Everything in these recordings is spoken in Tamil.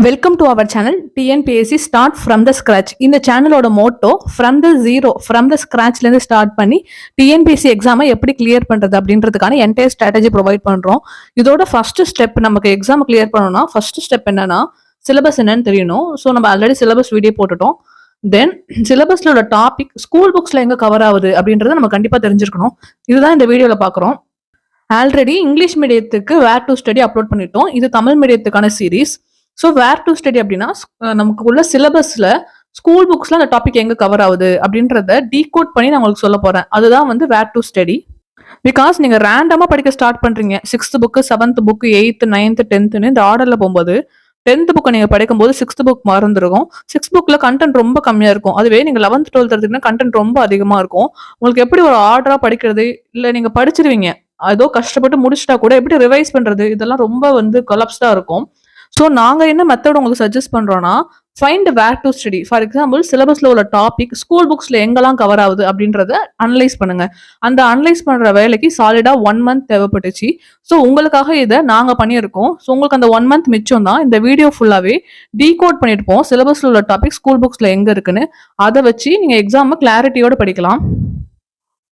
Welcome to our channel TNPSC start from the scratch. இந்த சேனலோட motto from the zero from the ஸ்க்ராச்லேருந்து ஸ்டார்ட் பண்ணி டிஎன்பிஎஸ்சி எக்ஸாமை எப்படி கிளியர் பண்ணுறது அப்படின்றதுக்கான என்டையர் ஸ்ட்ராட்டஜி ப்ரொவைட் பண்ணுறோம். இதோட ஃபர்ஸ்ட் ஸ்டெப் நமக்கு எக்ஸாம் கிளியர் பண்ணணும்னா ஃபர்ஸ்ட் ஸ்டெப் என்னன்னா சிலபஸ் என்னன்னு தெரியணும். ஸோ நம்ம ஆல்ரெடி சிலபஸ் வீடியோ போட்டுட்டோம். தென் சிலபஸ்ல உள்ள டாபிக் ஸ்கூல் புக்ஸ்ல எங்க கவர் ஆகுது அப்படின்றத நம்ம கண்டிப்பா தெரிஞ்சிருக்கணும். இதுதான் இந்த வீடியோல பாக்குறோம். ஆல்ரெடி இங்கிலீஷ் மீடியத்துக்கு வேர் டு ஸ்டடி அப்லோட் பண்ணிட்டோம். இது தமிழ் மீடியத்துக்கான series. So where to study அப்படின்னா நமக்கு உள்ள சிலபஸ்ல ஸ்கூல் புக்ஸ்ல அந்த டாபிக் எங்க கவர் ஆகுது அப்படின்றத டீகோட் பண்ணி நான் உங்களுக்கு சொல்ல போறேன். அதுதான் வந்து வேர் டு ஸ்டடி. பிகாஸ் நீங்க ரேண்டமா படிக்க ஸ்டார்ட் பண்றீங்க. 6th book, 7th book, 8th, 9th, 10th இந்த ஆர்டர்ல போகும்போது 10th புக்கை நீங்க படிக்கும்போது 6th புக் மறந்துருக்கும். 6th புக்ல கண்டென்ட் ரொம்ப கம்மியா இருக்கும். அதுவே நீங்க 11th 12th எடுத்தீங்கன்னா கண்டென்ட் ரொம்ப அதிகமா இருக்கும். உங்களுக்கு எப்படி ஒரு ஆர்டரா படிக்கிறது, இல்ல நீங்க படிச்சிருவீங்க ஏதோ கஷ்டப்பட்டு முடிச்சுட்டா கூட எப்படி ரிவைஸ் பண்றது, இதெல்லாம் ரொம்ப வந்து கொலாப்ஸ்டா இருக்கும். ஸோ நாங்க என்ன மெத்தட் உங்களுக்கு சஜஸ்ட் பண்றோம்னா find where to study. For example சிலபஸ்ல உள்ள டாபிக் ஸ்கூல் புக்ஸ்ல எங்கெல்லாம் கவர் ஆகுது அப்படின்றத அனலைஸ் பண்ணுங்க. அந்த அனலைஸ் பண்ற வேலைக்கு சாலிடா 1 month தேவைப்பட்டுச்சு. ஸோ உங்களுக்காக இதை நாங்க பண்ணியிருக்கோம். ஸோ உங்களுக்கு அந்த 1 month மிச்சம் தான். இந்த வீடியோ ஃபுல்லாவே டீகோட் பண்ணிருப்போம். சிலபஸ்ல உள்ள டாபிக் ஸ்கூல் புக்ஸ்ல எங்க இருக்குன்னு அதை வச்சு நீங்க எக்ஸாம் கிளாரிட்டியோட படிக்கலாம்.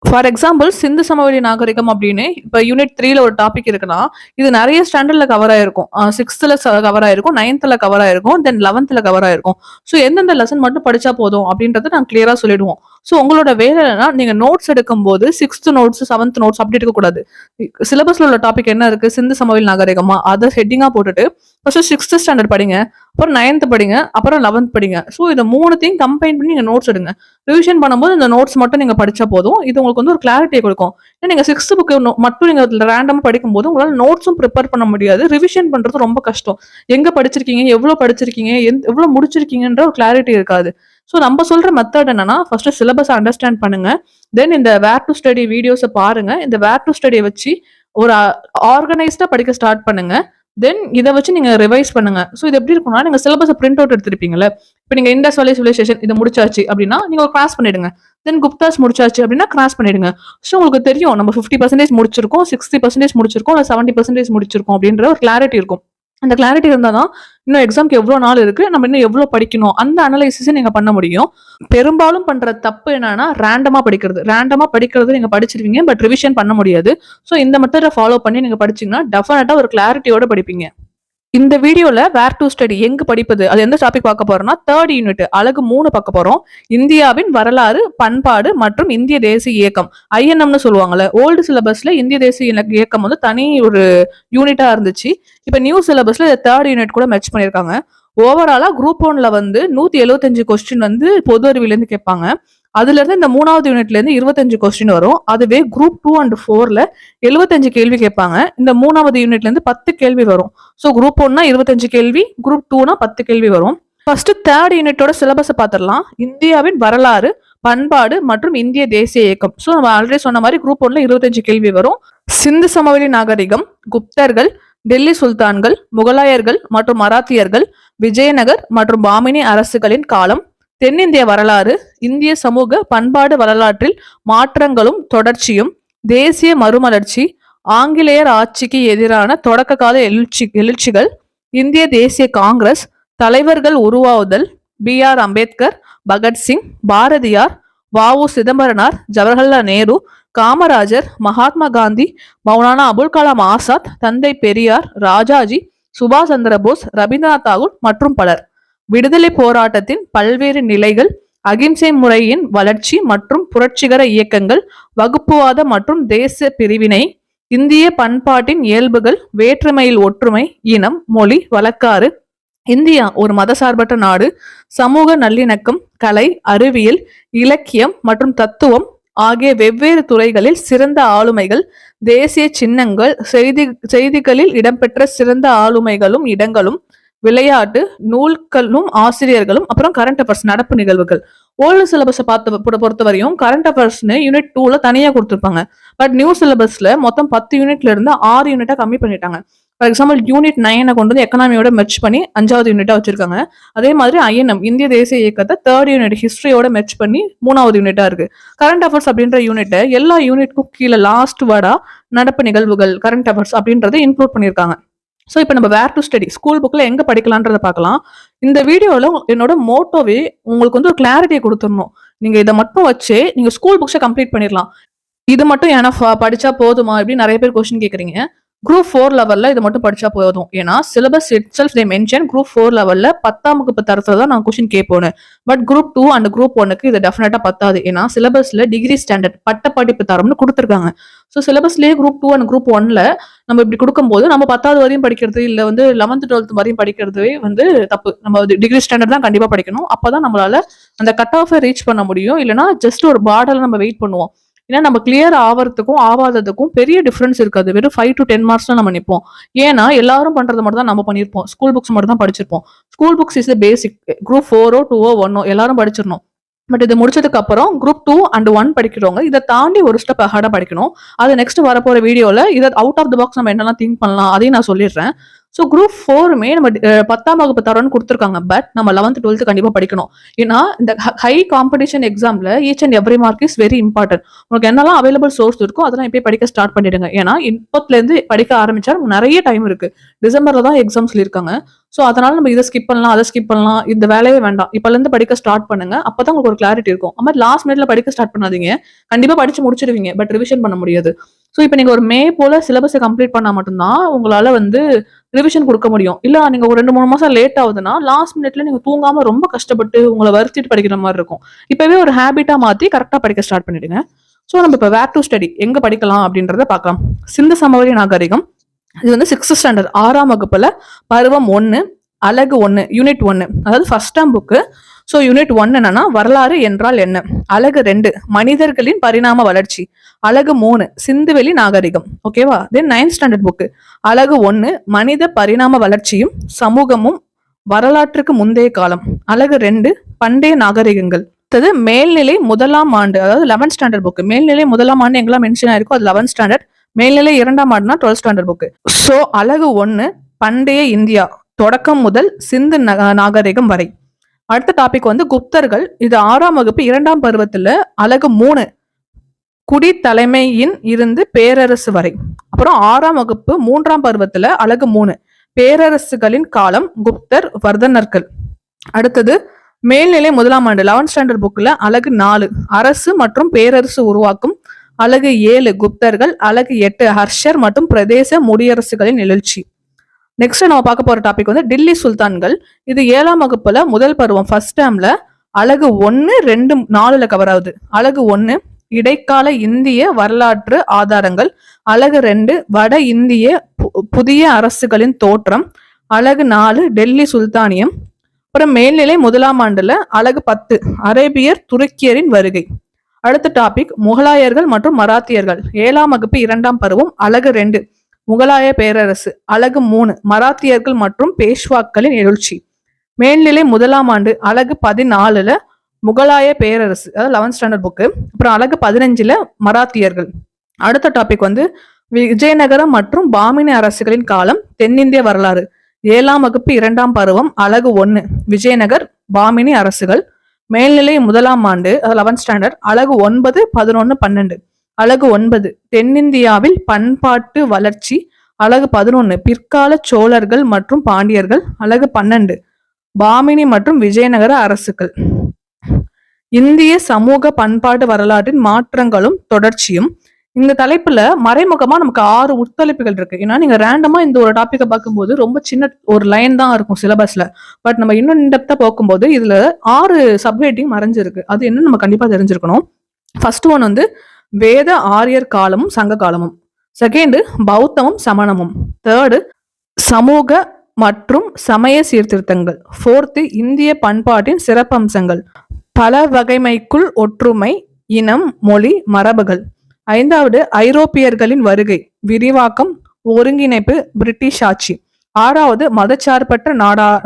ஃபார் எக்ஸாம்பிள் சிந்து சமவெளி நாகரிகம் அப்படின்னு இப்போ யூனிட் 3ல ஒரு டாபிக் இருக்குன்னா இது நிறைய ஸ்டாண்டர்ட்ல கவர் ஆயிருக்கும். 6th கவர் ஆயிருக்கும், 9th கவர் ஆயிருக்கும், தென் 11th கவர் ஆயிருக்கும். ஸோ எந்தெந்த லெசன் மட்டும் படிச்சா போதும் அப்படின்றத நாங்கள் கிளியரா சொல்லிடுவோம். ஸோ உங்களோட வேலை என்னன்னா நீங்க நோட்ஸ் எடுக்கும் போது 6th நோட்ஸ் 7th நோட்ஸ் அப்படி இருக்கக்கூடாது. சிலபஸ்ல உள்ள டாபிக் என்ன இருக்கு, சிந்து சமவெளி நாகரிகமா, அதை ஹெட்டிங்கா போட்டுட்டு ஃபர்ஸ்ட் 6th ஸ்டாண்டர்ட் படிங்க, அப்புறம் 9th படிங்க, அப்புறம் 11th படிங்க. ஸோ இதை 3த்தையும் கம்பைன் பண்ணி நீங்க நோட்ஸ் எடுங்க. ரிவிஷன் பண்ணும்போது இந்த நோட்ஸ் மட்டும் நீங்க படிச்சா போதும். இது உங்களுக்கு வந்து ஒரு கிளாரிட்டியை கொடுக்கும். ஏன்னா நீங்க 6th புக் மட்டும் நீங்க ரேண்டமா படிக்கும் போது உங்களால நோட்ஸும் ப்ரிப்பேர் பண்ண முடியாது. ரிவிஷன் பண்றது ரொம்ப கஷ்டம். எங்க படிச்சிருக்கீங்க, எவ்வளவு படிச்சிருக்கீங்க, எவ்வளவு முடிச்சிருக்கீங்கன்ற ஒரு கிளாரிட்டி இருக்காது. ஸோ நம்ம சொல்ற மெத்தட் என்னன்னா ஃபர்ஸ்ட் சிலபஸ் அண்டர்ஸ்டாண்ட் பண்ணுங்க. தென் இந்த வேர் டு ஸ்டடி வீடியோஸை பாருங்க. இந்த வேர் டு ஸ்டடியை வச்சு ஒரு ஆர்கனைஸ்டா படிக்க ஸ்டார்ட் பண்ணுங்க. தென் இதை வச்சு நீங்க ரிவைஸ் பண்ணுங்க. ஸோ இது எப்படி இருக்கும்னா நீங்க சிலபஸ் பிரிண்ட் அவுட் எடுத்திருப்பீங்கல்ல. இப்போ நீங்க இண்டஸ் வேலி சிவிலைசேஷன் இது முடிச்சாச்சு அப்படின்னா நீங்க ஒரு கிராஸ் பண்ணிடுங்க. தென் குப்தாஸ் முடிச்சாச்சு அப்படின்னா கிராஸ் பண்ணிடுங்க. ஸோ உங்களுக்கு தெரியும் நம்ம 50% முடிச்சிருக்கோம், 60% முடிச்சிருக்கோம், இல்லை 70% முடிச்சிருக்கோம் அப்படின்ற ஒரு கிளாரிட்டி இருக்கும். அந்த கிளாரிட்டி இருந்தால் தான் இன்னும் எக்ஸாம்க்கு எவ்வளோ நாள் இருக்கு, நம்ம இன்னும் எவ்வளோ படிக்கணும் அந்த அனலைசிஸை நீங்க பண்ண முடியும். பெரும்பாலும் பண்ற தப்பு என்னன்னா ரேண்டமா படிக்கிறது நீங்க படிச்சிருவீங்க, பட் ரிவிஷன் பண்ண முடியாது. ஸோ இந்த மெத்தடை ஃபாலோ பண்ணி நீங்க படிச்சீங்கன்னா டெஃபினட்டா ஒரு கிளாரிட்டியோட படிப்பீங்க. இந்த வீடியோல வேர் டு ஸ்டடி எங்க படிப்பது, அது எந்த டாபிக் பார்க்க போறோம்னா 3rd யூனிட் அழகு 3 பார்க்க போறோம். இந்தியாவின் வரலாறு, பண்பாடு மற்றும் இந்திய தேசிய இயக்கம், ஐஎன்எம்னு சொல்லுவாங்கல்ல. ஓல்டு சிலபஸ்ல இந்திய தேசிய இயக்கம் வந்து தனி ஒரு யூனிட்டா இருந்துச்சு. இப்ப நியூ சிலபஸ்ல 3rd யூனிட் கூட மெர்ஜ் பண்ணிருக்காங்க. ஓவராலா குரூப் 1ல வந்து 175 கொஸ்டின் வந்து பொது அறிவில இருந்து கேட்பாங்க. அதுல இருந்து இந்த 3வது யூனிட்ல இருந்து 25 கொஸ்டின் வரும். அதுவே குரூப் 2 and 4ல 75 கேள்வி கேட்பாங்க. இந்த 3வது யூனிட்ல இருந்து 10 கேள்வி வரும். ஸோ குரூப் 1னா 25 கேள்வி, குரூப் 2னா 10 கேள்வி வரும். ஃபர்ஸ்ட் 3rd யூனிட்டோட சிலபஸை பார்த்துடலாம். இந்தியாவின் வரலாறு, பண்பாடு மற்றும் இந்திய தேசிய இயக்கம். ஸோ நம்ம ஆல்ரெடி சொன்ன மாதிரி குரூப் 1ல 25 கேள்வி வரும். சிந்து சமவெளி நாகரிகம், குப்தர்கள், டெல்லி சுல்தான்கள், முகலாயர்கள் மற்றும் மராத்தியர்கள், விஜயநகர் மற்றும் பாமினி அரசுகளின் காலம், தென்னிந்திய வரலாறு, இந்திய சமூக பண்பாடு வரலாற்றில் மாற்றங்களும் தொடர்ச்சியும், தேசிய மறுமலர்ச்சி, ஆங்கிலேயர் ஆட்சிக்கு எதிரான தொடக்க கால எழுச்சிகள், இந்திய தேசிய காங்கிரஸ், தலைவர்கள் உருவாவுதல், B.R. அம்பேத்கர், பகத்சிங், பாரதியார், வ.உ. சிதம்பரனார், ஜவஹர்லால் நேரு, காமராஜர், மகாத்மா காந்தி, மௌலானா அபுல் கலாம் ஆசாத், தந்தை பெரியார், ராஜாஜி, சுபாஷ் சந்திரபோஸ், ரவீந்திரநாத் தாகூர் மற்றும் பலர். விடுதலை போராட்டத்தின் பல்வேறு நிலைகள், அகிம்சை முறையின் வளர்ச்சி மற்றும் புரட்சிகர இயக்கங்கள், வகுப்புவாத மற்றும் தேச பிரிவினை, இந்திய பண்பாட்டின் இயல்புகள், வேற்றுமையில் ஒற்றுமை, இனம், மொழி, வழக்காறு, இந்தியா ஒரு மதசார்பற்ற நாடு, சமூக நல்லிணக்கம், கலை, அறிவியல், இலக்கியம் மற்றும் தத்துவம் ஆகிய வெவ்வேறு துறைகளில் சிறந்த ஆளுமைகள், தேசிய சின்னங்கள், செய்திகளில் இடம்பெற்ற சிறந்த ஆளுமைகளும் இடங்களும், விளையாட்டு, நூல்களும் ஆசிரியர்களும், அப்புறம் கரண்ட் அஃபேர்ஸ் நடப்பு நிகழ்வுகள். ஓல்டு சிலபஸை பொறுத்தவரையும் கரண்ட் அஃபேர்ஸ்னு யூனிட் 2ல தனியா கொடுத்துருப்பாங்க. பட் நியூ சிலபஸ்ல மொத்தம் 10 யூனிட்ல இருந்து 6 யூனிட்டா கம்மி பண்ணிட்டாங்க. ஃபார் எக்ஸாம்பிள் யூனிட் 9 கொண்டு வந்து எக்கனாமியோட மெர்ஜ் பண்ணி 5வது யூனிட்டா வச்சிருக்காங்க. அதே மாதிரி ஐஎன்எம் இந்திய தேசிய இயக்கத்தை 3rd யூனிட் ஹிஸ்டரியோட மெர்ஜ் பண்ணி 3வது யூனிட்டா இருக்கு. கரண்ட் அஃபேர்ஸ் அப்படின்ற யூனிட்டை எல்லா யூனிட்க்கும் கீழே லாஸ்ட் வேர்டா நடப்பு நிகழ்வுகள், கரண்ட் அஃபேர்ஸ் அப்படின்றத இன்க்ளூட் பண்ணியிருக்காங்க. ஸோ இப்போ நம்ம வேர் டு ஸ்டடி ஸ்கூல் புக்கில் எங்கே படிக்கலான்றதை பார்க்கலாம். இந்த வீடியோவில் என்னோட மோட்டோவே உங்களுக்கு வந்து ஒரு கிளாரிட்டியை கொடுத்துடணும். நீங்கள் இதை மட்டும் வச்சு நீங்கள் ஸ்கூல் புக்ஸை கம்ப்ளீட் பண்ணிடலாம். இது மட்டும் ஏன்னா படிச்சா போதுமா இப்படி நிறைய பேர் கொஸ்டின் கேட்குறீங்க. குரூப் 4 லெவல்ல இது மட்டும் படிச்சா போதும். ஏன்னா syllabus itself they mention group 4 லெவல்ல 10ஆம் வகுப்பு தரத்துல தான் நான் கொஸ்டின் கேட்போன்னு. பட் குரூப் 2 அண்ட் குரூப் 1க்கு இது டெஃபினட்டா பத்தாது. ஏன்னா சிலபஸ்ல டிகிரி ஸ்டாண்டர்ட் பட்டப்படிப்பு தரம்னு கொடுத்துருக்காங்க. ஸோ சிலபஸ்லேயே குரூப் 2 அண்ட் குரூப் 1ல நம்ம இப்படி கொடுக்கும்போது நம்ம 10வது வரையும் படிக்கிறது இல்லை வந்து 11th 12th வரையும் படிக்கிறதுவே வந்து தப்பு. நம்ம டிகிரி ஸ்டாண்டர்ட் தான் கண்டிப்பா படிக்கணும். அப்பதான் நம்மளால அந்த கட் ஆஃபை ரீச் பண்ண முடியும். இல்லைன்னா ஜஸ்ட் ஒரு பார்டர்ல நம்ம வெயிட் பண்ணுவோம். ஏன்னா நம்ம கிளியர் ஆகிறதுக்கும் ஆகாததுக்கும் பெரிய டிஃபரன்ஸ் இருக்காது. வெறும் 5 to 10 மார்க்ஸ் தான் நம்ம நிற்போம். ஏன்னா எல்லாரும் பண்றது மட்டும் தான் நம்ம பண்ணியிருப்போம். ஸ்கூல் புக்ஸ் மட்டும் தான் படிச்சிருப்போம். School books is basic. Group 4ஓ 2ஓ 1ஓ எல்லாரும் படிச்சிடணும். பட் இது முடிச்சதுக்கு அப்புறம் குரூப் 2 அண்ட் 1 படிக்கிறவங்க இதை தாண்டி ஒரு ஸ்டெப் அஹாடா படிக்கணும். அது நெக்ஸ்ட் வரப்போற வீடியோல இதை அவுட் ஆஃப் த பாக்ஸ் நம்ம என்னெல்லாம் திங்க் பண்ணலாம் அதையும் நான் சொல்லிடுறேன். ஸோ குரூப் 4மே நம்ம 10ஆம் வகுப்பு தரம்னு கொடுத்துருக்காங்க. பட் நம்ம 11th 12th கண்டிப்பா படிக்கணும். ஏன்னா இந்த ஹை காம்படிஷன் எக்ஸாம்ல each and every mark is very important. உங்களுக்கு என்னெல்லாம் அவைலபிள் சோர்ஸ் இருக்கோ அதெல்லாம் இப்பயே படிக்க ஸ்டார்ட் பண்ணிடுங்க. ஏன்னா இப்பத்துல இருந்து படிக்க ஆரம்பிச்சா நிறைய டைம் இருக்கு. டிசம்பர்ல தான் எக்ஸாம் சொல்லியிருக்காங்க. ஸோ அதனால நம்ம இதை ஸ்கிப் பண்ணலாம், அதை ஸ்கிப் பண்ணலாம், இந்த வேலையே வேண்டாம். இப்பல இருந்து படிக்க ஸ்டார்ட் பண்ணுங்க. அப்பதான் உங்களுக்கு ஒரு கிளாரிட்டி இருக்கும். அது லாஸ்ட் மினிட்ல படிக்க ஸ்டார்ட் பண்ணாதீங்க. கண்டிப்பா படிச்சு முடிச்சிருவீங்க. பட் ரிவிஷன் பண்ண முடியாது. ஸோ இப்போ நீங்க ஒரு மே போல சிலபஸை கம்ப்ளீட் பண்ணா மட்டும்தான் உங்களால வந்து ரிவிஷன் கொடுக்க முடியும். இல்ல நீங்க ஒரு 2-3 மாசம் லேட் ஆகுதுன்னா லாஸ்ட் மினிட்ல நீங்க தூங்காம ரொம்ப கஷ்டப்பட்டு உங்களை வருத்திட்டு படிக்கிற மாதிரி இருக்கும். இப்பவே ஒரு ஹேபிட்டா மாத்தி கரெக்டா படிக்க ஸ்டார்ட் பண்ணிடுங்க. ஸோ நம்ம இப்போ வேர் டு ஸ்டடி எங்க படிக்கலாம் அப்படின்றத பார்க்கலாம். சிந்து சமவெளி நாகரிகம் இது வந்து 6th ஸ்டாண்டர்ட் 6ஆம் வகுப்புல பருவம் 1 அலகு 1 யூனிட் 1 அதாவது first term book. So unit 1 என்னன்னா வரலாறு என்றால் என்ன, அலகு 2 மனிதர்களின் பரிணாம வளர்ச்சி, அலகு 3 சிந்துவெளி நாகரிகம். ஓகேவா? தென் 9th ஸ்டாண்டர்ட் புக்கு அலகு 1 மனித பரிணாம வளர்ச்சியும் சமூகமும் வரலாற்றுக்கு முந்தைய காலம், அலகு 2 பண்டைய நாகரிகங்கள். அடுத்தது மேல்நிலை 1ஆம் ஆண்டு அதாவது 11th ஸ்டாண்டர்ட் புக்கு. மேல்நிலை 1ஆம் ஆண்டு எங்கெல்லாம் மென்ஷன் ஆயிருக்கும் அது 11th ஸ்டாண்டர்ட். மேல்நிலை 2ஆம் ஆண்டுனா 12th ஸ்டாண்டர்ட் புக்கு. ஸோ அலகு 1 பண்டைய இந்தியா தொடக்கம் முதல் சிந்து நாகரிகம் வரை. அடுத்த டாபிக் வந்து குப்தர்கள். இது 6ஆம் வகுப்பு 2ஆம் பருவத்துல அலகு 3 குடி தலைமையின் இருந்து பேரரசு வரை. அப்புறம் 6ஆம் வகுப்பு 3ஆம் பருவத்துல அலகு 3 பேரரசுகளின் காலம் குப்தர் வர்தனர்கள். அடுத்தது மேல்நிலை 1ஆம் ஆண்டு 11th ஸ்டாண்டர்ட் புக்ல அலகு 4 அரசு மற்றும் பேரரசு உருவாக்கும், அலகு 7 குப்தர்கள், அலகு 8 ஹர்ஷர் மற்றும் பிரதேச முடியரசுகளின் எழுச்சி. நெக்ஸ்ட் நம்ம பார்க்க போற டாபிக் வந்து டில்லி சுல்தான்கள். இது 7ஆம் வகுப்புல முதல் பருவம் ஃபர்ஸ்ட் டேர்ம்ல அலகு 1 2 4ல கவர் ஆகுது. அலகு 1 இடைக்கால இந்திய வரலாற்று ஆதாரங்கள், அலகு 2 வட இந்திய புதிய அரசுகளின் தோற்றம், அலகு 4 டெல்லி சுல்தானியம். அப்புறம் மேல்நிலை 1ஆம் ஆண்டுல அலகு 10 அரேபியர் துருக்கியரின் வருகை. அடுத்த டாபிக் முகலாயர்கள் மற்றும் மராத்தியர்கள். 7ஆம் வகுப்பு 2ஆம் பருவம் அலகு 2 முகலாய பேரரசு, அலகு 3 மராத்தியர்கள் மற்றும் பேஷ்வாக்களின் எழுச்சி. மேல்நிலை 1ஆம் ஆண்டு அலகு 14ல முகலாய பேரரசு அதாவது 11th ஸ்டாண்டர்ட் புக்கு. அப்புறம் அலகு 15ல மராத்தியர்கள். அடுத்த டாபிக் வந்து விஜயநகரம் மற்றும் பாமினி அரசுகளின் காலம், தென்னிந்திய வரலாறு. 7ஆம் வகுப்பு 2ஆம் பருவம் அலகு 1 விஜயநகர் பாமினி அரசுகள். மேல்நிலை 1ஆம் ஆண்டு 11th ஸ்டாண்டர்ட் அலகு 9 11 12. அலகு 9 தென்னிந்தியாவில் பண்பாட்டு வளர்ச்சி, அலகு 11 பிற்கால சோழர்கள் மற்றும் பாண்டியர்கள், அலகு 12 பாமினி மற்றும் விஜயநகர அரசுகள். இந்திய சமூக பண்பாட்டு வரலாற்றின் மாற்றங்களும் தொடர்ச்சியும். இந்த தலைப்புல மறைமுகமா நமக்கு 6 உட்தலைப்புகள் இருக்கு. ஏன்னா நீங்க ரேண்டமா இந்த ஒரு டாபிக்கை பார்க்கும்போது ரொம்ப சின்ன ஒரு லைன் தான் இருக்கும் சிலபஸ்ல. பட் நம்ம இன்னும் இன்டெப்தா பார்க்கும்போது இதுல 6 சப்ஹெட்டிங் மறைஞ்சிருக்கு. அது என்ன நம்ம கண்டிப்பா தெரிஞ்சிருக்கணும். ஃபர்ஸ்ட் ஒன் வந்து வேத ஆரியர் காலமும் சங்க காலமும். செகண்ட் பௌத்தமும் சமணமும். தேர்டு சமூக மற்றும் சமய சீர்திருத்தங்கள். ஃபோர்த்து இந்திய பண்பாட்டின் சிறப்பம்சங்கள், பல வகைமைக்குள் ஒற்றுமை, இனம், மொழி, மரபுகள். 5வது ஐரோப்பியர்களின் வருகை, விரிவாக்கம், ஒருங்கிணைப்பு, பிரிட்டிஷ் ஆட்சி. 6வது மதச்சார்பற்ற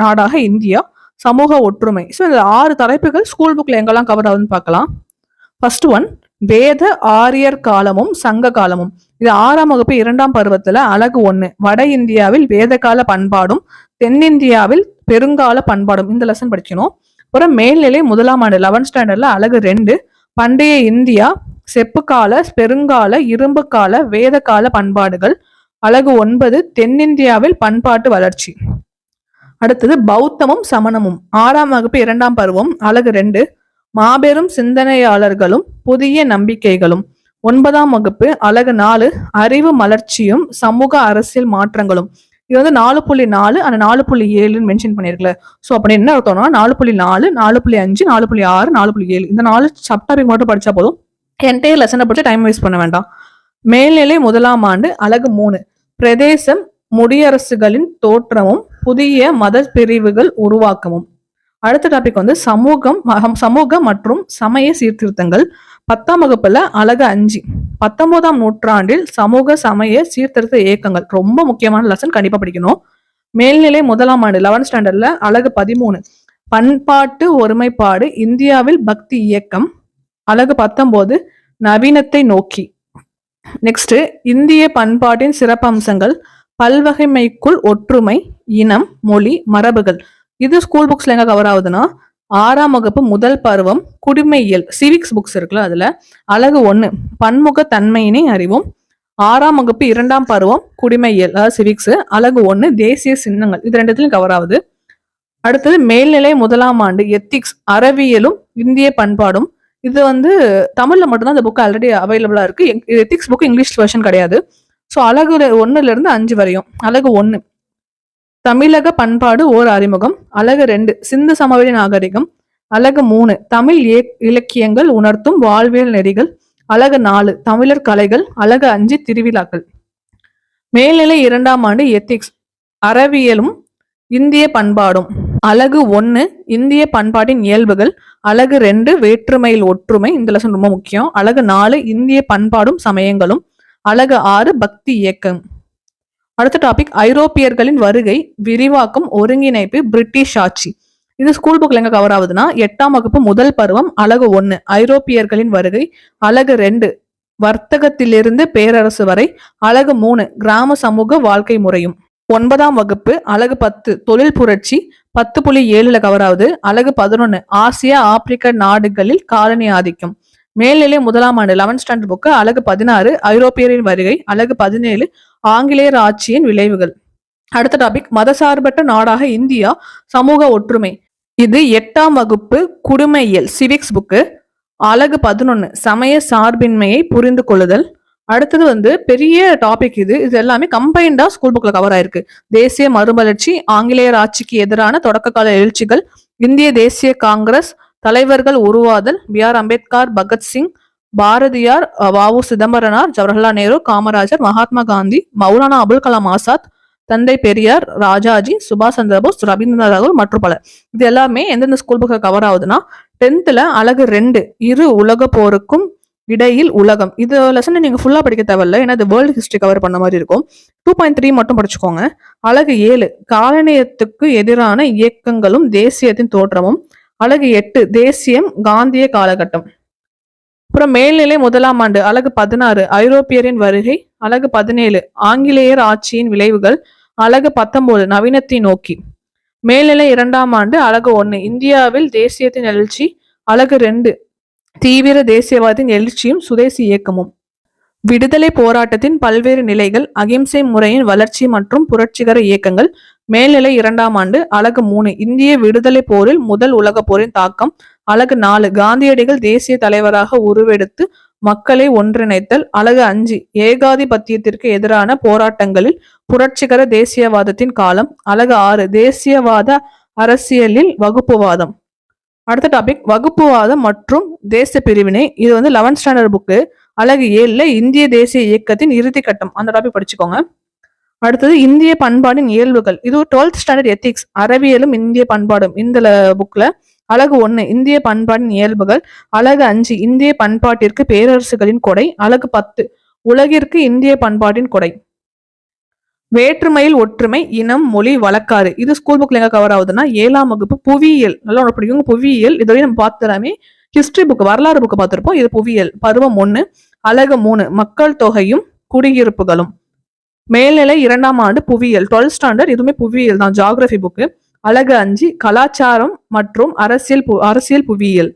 நாடாக இந்தியா, சமூக ஒற்றுமை. ஸோ இந்த 6 தலைப்புகள் ஸ்கூல் புக்ல எங்கெல்லாம் கவர் ஆகுதுன்னு பார்க்கலாம். ஃபர்ஸ்ட் ஒன் வேத ஆரியர் காலமும் சங்க காலமும். இது 6ஆம் வகுப்பு 2ஆம் பருவத்துல அலகு 1 வட இந்தியாவில் வேதகால பண்பாடும் தென்னிந்தியாவில் பெருங்கால பண்பாடும். இந்த லெசன் படிக்கணும். அப்புறம் மேல்நிலை 1ஆம் ஆண்டு 11th ஸ்டாண்டர்ட்ல அலகு 2 பண்டைய இந்தியா, செப்பு கால, பெருங்கால, இரும்பு கால, வேத கால பண்பாடுகள், அலகு 9 தென்னிந்தியாவில் பண்பாட்டு வளர்ச்சி. அடுத்தது பௌத்தமும் சமணமும் 6ஆம் வகுப்பு 2ஆம் பருவம் அலகு 2 மாபெரும் சிந்தனையாளர்களும் புதிய நம்பிக்கைகளும். 9ஆம் வகுப்பு அலகு 4 அறிவு மலர்ச்சியும் சமூக அரசியல் மாற்றங்களும். இது வந்து 4.4 அந்த 4.7 மென்ஷன் பண்ணிருக்கல. ஸோ அப்படி என்ன அர்த்தம்னா 4.4, 4.5, 4.6, 4.7 இந்த 4 சப்டாபிக் மட்டும் படிச்சா போதும். என்டையர் லெசனை படிச்சு டைம் வேஸ்ட் பண்ண வேண்டாம். மேல்நிலை 1ஆம் ஆண்டு அலகு 3 பிரதேசம் முடியரசுகளின் தோற்றமும் புதிய மத பிரிவுகள் உருவாக்கமும். அடுத்த டாபிக் வந்து சமூக மற்றும் சமய சீர்திருத்தங்கள். 10ஆம் வகுப்புல அலகு 5 19ஆம் நூற்றாண்டில் சமூக சமய சீர்திருத்த இயக்கங்கள். ரொம்ப முக்கியமான லெசன், கண்டிப்பா படிக்கணும். மேல்நிலை 1ஆம் ஆண்டு 11th ஸ்டாண்டர்ட்ல அலகு 13 பண்பாட்டு ஒருமைப்பாடு இந்தியாவில் பக்தி இயக்கம். அலகு 19 நவீனத்தை நோக்கி. நெக்ஸ்ட் இந்திய பண்பாட்டின் சிறப்பம்சங்கள் பல்வகைமைக்குள் ஒற்றுமை, இனம், மொழி, மரபுகள். இது ஸ்கூல் புக்ஸ்ல எங்க கவர் ஆகுதுன்னா 6ஆம் வகுப்பு முதல் பருவம் குடிமையியல் சிவிக்ஸ் புக்ஸ் இருக்குல்ல, அதுல அலகு 1 பன்முக தன்மையினை அறிவோம். 6ஆம் வகுப்பு 2ஆம் பருவம் குடிமையியல் அதாவது சிவிக்ஸ் அலகு 1 தேசிய சின்னங்கள். இது ரெண்டுத்திலும் கவர் ஆகுது. அடுத்தது மேல்நிலை 1ஆம் ஆண்டு எத்திக்ஸ் அறவியலும் இந்திய பண்பாடும். இது வந்து தமிழ்ல மட்டும்தான் இந்த புக் ஆல்ரெடி அவைலபிளா இருக்கு. எத்திக்ஸ் புக் இங்கிலீஷ் வெர்ஷன் கிடையாது. ஸோ அலகு 1ல 5 வரையும். அலகு 1 தமிழக பண்பாடு ஓர் அறிமுகம். அலகு 2 சிந்து சமவெளி நாகரிகம். அலகு 3 தமிழ் இலக்கியங்கள் உணர்த்தும் வாழ்வியல் நெறிகள். அலகு 4 தமிழர் கலைகள். அலகு 5 திருவிழாக்கள். மேல்நிலை 2ஆம் ஆண்டு எத்திக்ஸ் அறவியலும் இந்திய பண்பாடும். அலகு 1 இந்திய பண்பாட்டின் இயல்புகள். அலகு 2 வேற்றுமையில் ஒற்றுமை. இந்த லெசன் ரொம்ப முக்கியம். அலகு 4 இந்திய பண்பாடும் சமயங்களும். அலகு 6 பக்தி இயக்கம். அடுத்த டாபிக் ஐரோப்பியர்களின் வருகை, விரிவாக்கம், ஒருங்கிணைப்பு, பிரிட்டிஷ் ஆட்சி. இது ஸ்கூல் புக்ல எங்க கவர் ஆகுதுன்னா 8ஆம் வகுப்பு முதல் பருவம் அலகு 1 ஐரோப்பியர்களின் வருகை. அலகு 2 வர்த்தகத்திலிருந்து பேரரசு வரை. அலகு 3 கிராம சமூக வாழ்க்கை முறையும். 9ஆம் வகுப்பு அலகு 10 தொழில் புரட்சி 10.7ல கவர் ஆகுது. அலகு 11 ஆசியா ஆப்பிரிக்க நாடுகளில் காலனி ஆதிக்கம். மேல்நிலை 1ஆம் ஆண்டு 11th ஸ்டாண்டர்ட் புக்கு அலகு 16 ஐரோப்பியரின் வருகை. அலகு 17 ஆங்கிலேயர் ஆட்சியின் விளைவுகள். அடுத்த டாபிக் மதசார்பற்ற நாடாக இந்தியா சமூக ஒற்றுமை. இது 8ஆம் வகுப்பு குடிமையியல் சிவிக்ஸ் புக்கு அலகு 11 சமய சார்பின்மையை புரிந்து கொள்ளுதல். அடுத்தது வந்து பெரிய டாபிக். இது எல்லாமே கம்பைண்டா ஸ்கூல் புக்ல கவர் ஆயிருக்கு. தேசிய மறுமலர்ச்சி, ஆங்கிலேயர் ஆட்சிக்கு எதிரான தொடக்க கால எழுச்சிகள், இந்திய தேசிய காங்கிரஸ் தலைவர்கள் உருவாதல், B.R. அம்பேத்கர், பகத்சிங், பாரதியார், வ.உ. சிதம்பரனார், ஜவஹர்லால் நேரு, காமராஜர், மகாத்மா காந்தி, மௌலானா அபுல் கலாம் ஆசாத், தந்தை பெரியார், ராஜாஜி, சுபாஷ் சந்திரபோஸ், ரவீந்திரநாத் தாகூர் மற்றும் பலர். இது எல்லாமே எந்தெந்த ஸ்கூல் புக்ல கவர் ஆகுதுன்னா 10th அலகு 2 இரு உலக போருக்கும் இடையில் உலகம். இது லெசனை நீங்க ஃபுல்லா படிக்க தேவையில்ல, ஏன்னா இது வேர்ல்டு ஹிஸ்டரி கவர் பண்ண மாதிரி இருக்கும். 2.3 மட்டும் படிச்சுக்கோங்க. அலகு 7 காலனியத்துக்கு எதிரான இயக்கங்களும் தேசியத்தின் தோற்றமும். அலகு 8 தேசியம் காந்திய காலகட்டம். அப்புறம் மேல்நிலை 1ஆம் ஆண்டு அலகு 16 ஐரோப்பியரின் வருகை. அலகு 17 ஆங்கிலேயர் ஆட்சியின் விளைவுகள். அலகு 19 நவீனத்தை நோக்கி. மேல்நிலை 2ஆம் ஆண்டு அலகு 1 இந்தியாவில் தேசியத்தின் எழுச்சி. அலகு 2 தீவிர தேசியவாதத்தின் எழுச்சியும் சுதேசி இயக்கமும். விடுதலை போராட்டத்தின் பல்வேறு நிலைகள், அகிம்சை முறையின் வளர்ச்சி மற்றும் புரட்சிகர இயக்கங்கள். மேல்நிலை 2ஆம் ஆண்டு அலகு 3 இந்திய விடுதலை போரில் முதல் உலக போரின் தாக்கம். அலகு 4 காந்தியடிகள் தேசிய தலைவராக உருவெடுத்து மக்களை ஒன்றிணைத்தல். அலகு 5 ஏகாதிபத்தியத்திற்கு எதிரான போராட்டங்களில் புரட்சிகர தேசியவாதத்தின் காலம். அலகு 6 தேசியவாத அரசியலில் வகுப்புவாதம். அடுத்த டாபிக் வகுப்புவாதம் மற்றும் தேச பிரிவினை. இது வந்து 11th ஸ்டாண்டர்ட் புக்கு அலகு 7 இந்திய தேசிய இயக்கத்தின் இறுதி கட்டம். அந்த டாபிக் படிச்சுக்கோங்க. அடுத்தது இந்திய பண்பாடின் இயல்புகள். இது 12th ஸ்டாண்டர்ட் எத்திக்ஸ் அறவியலும் இந்திய பண்பாடும். இந்த புக்ல அலகு 1 இந்திய பண்பாடின் இயல்புகள். அலகு 5 இந்திய பண்பாட்டிற்கு பேரரசுகளின் கொடை. அலகு 10 உலகிற்கு இந்திய பண்பாட்டின் கொடை. வேற்றுமையில் ஒற்றுமை, இனம், மொழி, வழக்காறு. இது ஸ்கூல் புக்ல எங்க கவர் ஆகுதுன்னா 7ஆம் வகுப்பு புவியியல். நல்லா ஒன்று பிடிக்கும் புவியியல். இதோடய நம்ம பார்த்துலாமே ஹிஸ்டரி புக் வரலாறு புக்கு பார்த்துருப்போம். இது புவியியல் பருவம் 1 அலகு 3 மக்கள் தொகையும் குடியிருப்புகளும். மேல்நிலை 2ஆம் ஆண்டு புவியியல் 12th ஸ்டாண்டர்ட் இதுவுமே புவியியல் தான், ஜியாகிரபி புக்கு. அலகு 5 கலாச்சாரம் மற்றும் அரசியல் புவியியல்.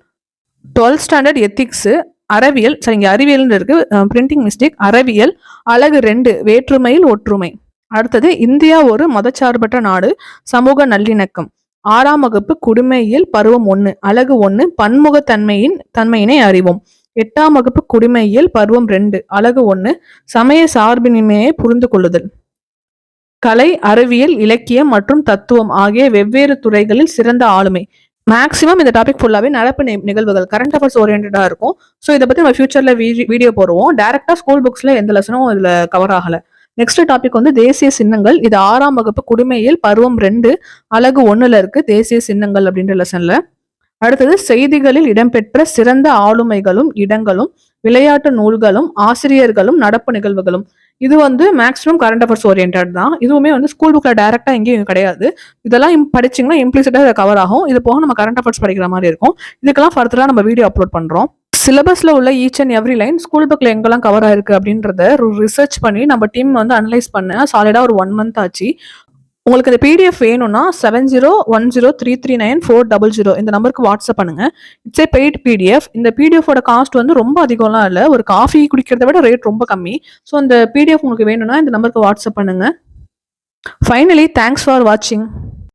12th ஸ்டாண்டர்ட் எத்திக்ஸ் அறவியல், சரிங்க, அறிவியல்னு இருக்கு, பிரிண்டிங் மிஸ்டேக். அறவியல் அழகு 2 வேற்றுமையில் ஒற்றுமை. அடுத்தது இந்தியா ஒரு மதச்சார்பற்ற நாடு, சமூக நல்லிணக்கம். 6ஆம் வகுப்பு குடிமையியல் பருவம் 1 அழகு 1 தன்மையினை அறிவோம். 8ஆம் வகுப்பு குடிமையியல் பருவம் 2 அழகு 1 சமய சார்பின்மையை புரிந்து கொள்ளுதல். கலை, அறிவியல், இலக்கியம் மற்றும் தத்துவம் ஆகிய வெவ்வேறு துறைகளில் சிறந்த ஆளுமை. மேக்ஸிமம் இந்த டாபிக் ஃபுல்லாவே நடப்பு நிகழ்வுகள், கரண்ட் அஃபேர்ஸ் ஓரியன்டா இருக்கும். ஸோ இதை பத்தி நம்ம ஃபியூச்சர்ல வீடியோ போடுவோம். டைரக்டா ஸ்கூல் புக்ஸ்ல எந்த லெசனும் இதுல கவர் ஆகல. நெக்ஸ்ட் டாபிக் வந்து தேசிய சின்னங்கள். இது 6ஆம் வகுப்பு குடிமையியல் பருவம் 2 அழகு 1ல இருக்கு, தேசிய சின்னங்கள் அப்படின்ற லெசன்ல. அடுத்தது செய்திகளில் இடம்பெற்ற சிறந்த ஆளுமைகளும் இடங்களும், விளையாட்டு நூல்களும், ஆசிரியர்களும், நடப்பு நிகழ்வுகளும். இது வந்து மேக்ஸிமம் கரண்ட் அஃபேர்ஸ் ஓரியன்டட் தான். இதுவுமே வந்து ஸ்கூல் புக்ல டைரக்டா எங்கேயும் கிடையாது. இதெல்லாம் படிச்சீங்கன்னா இம்ப்ளிசிட்டா கவர் ஆகும். இது போக நம்ம கரண்ட் அஃபேர்ஸ் படிக்கிற மாதிரி இருக்கும். இதுக்கெல்லாம் ஃபர்தரா நம்ம வீடியோ அப்லோட் பண்றோம். சிலபஸ்ல உள்ள each and every line school புக்ல எங்கெல்லாம் கவர் ஆயிருக்கு அப்படின்றத ரிசர்ச் பண்ணி நம்ம டீம் வந்து அனலைஸ் பண்ண சாலிடா ஒரு 1 மந்த் ஆச்சு. உங்களுக்கு இந்த பிடிஎஃப் வேணும்னா 7010339400 இந்த நம்பருக்கு வாட்ஸ்அப் பண்ணுங்க. It's A paid PDF. இந்த பிடிஎஃபோட காஸ்ட் வந்து ரொம்ப அதிகம்லாம் இல்லை, ஒரு காஃபி குடிக்கிறத விட ரேட் ரொம்ப கம்மி. ஸோ இந்த பிடிஎஃப் உங்களுக்கு வேணும்னா இந்த நம்பருக்கு வாட்ஸ்அப் பண்ணுங்க. ஃபைனலி தேங்க்ஸ் ஃபார் வாட்சிங்.